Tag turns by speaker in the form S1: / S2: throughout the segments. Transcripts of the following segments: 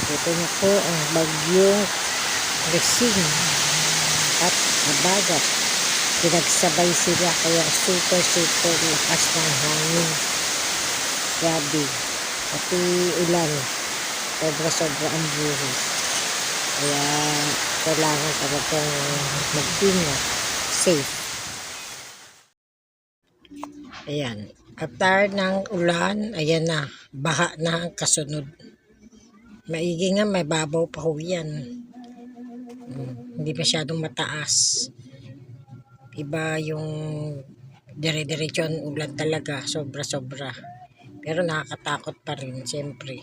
S1: Ito na po ang bagyong Krising at Habagat. Pinagsabay sila kaya super lakas ng hangin. Grabe. Pati ulan. Sobra ang buhos. Kaya kailangan talagang mag-ingat. Safe. Ayan. After ng ulan, ayan na. Baha na ang kasunod. Maigi nga, may babaw pa ho yan. Hindi masyadong mataas. Iba yung dire-diretso ang ulan talaga. Sobra. Pero nakakatakot pa rin, siyempre.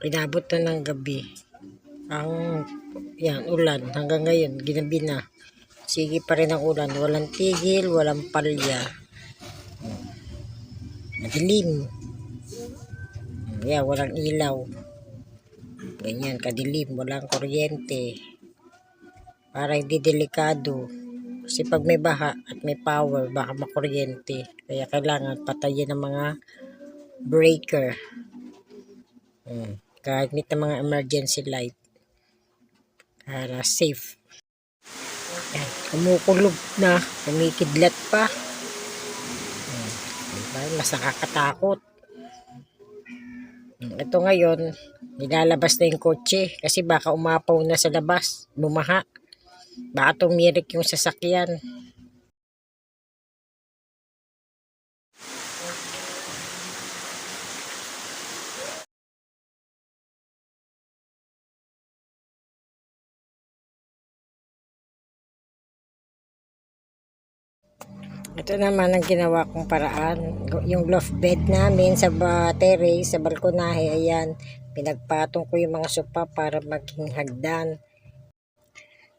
S1: Inabot na ng gabi. Yan, ulan. Hanggang ngayon, ginabi na. Sige pa rin ang ulan. Walang tigil, walang palya. Madilim. Yan, walang ilaw. Ganyan, kadilim. Walang kuryente. Para hindi delikado. Kasi pag may baha at may power, baka makuryente. Kaya kailangan patayin ng mga breaker. Kahit may mga emergency light. Para safe. Yan, kumukulog na. Kumikidlat pa. Mas nakakatakot. Ito ngayon, nilalabas na yung kotse. Kasi baka umapaw na sa labas. Bumaha. Baka tumirik yung sasakyan. Ito naman ang ginawa kong paraan. Yung loft bed namin sa terrace, sa balkonahe, ayan. Pinagpatong ko yung mga sopa para maging hagdan.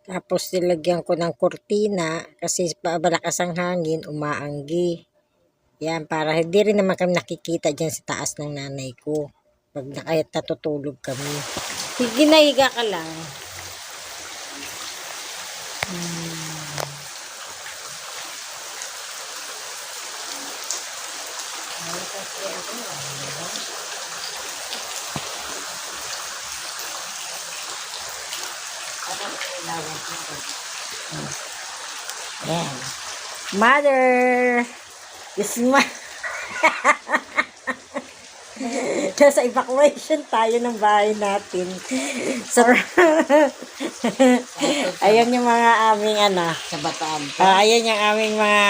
S1: Tapos nilagyan ko ng kurtina kasi malakas ang hangin, umaanggi. Yan, para hindi rin naman kami nakikita dyan sa taas ng nanay ko. Pag natutulog kami. Ginahiga ka lang. Yan. Mother! This is my... Nasa evacuation tayo ng bahay natin. So, ayan yung mga aming sa Bataan. Ayan yung aming mga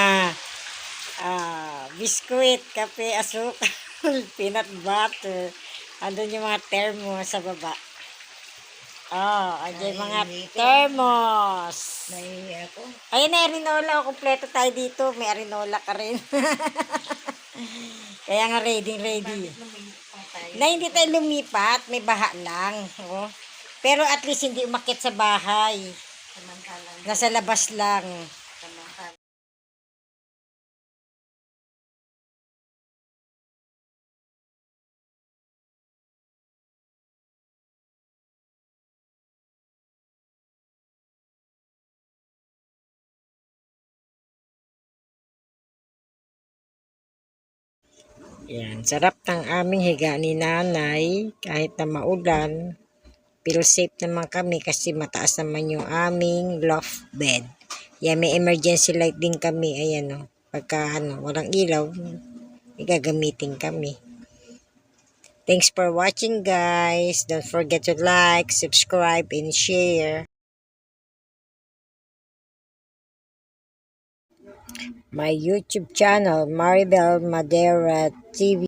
S1: biskuit, kape, asukal, peanut butter. Andun yung mga thermos sa baba. Andyan mga thermos. Nahihiya ako. Ayan na, arinola. Kompleto tayo dito. May arinola ka rin. Kaya nga ready. Na hindi tayo lumipat. May baha lang. Oh. Pero at least hindi umakyat sa bahay. Nasa labas lang. Yan, sarap ng aming higa ni nanay kahit na maulan. Pero safe naman kami kasi mataas naman yung aming loft bed. Yan, may emergency light din kami. Ayan o. Pagka walang ilaw, gagamitin kami. Thanks for watching, guys. Don't forget to like, subscribe, and share my YouTube channel, Maribel Madera TV.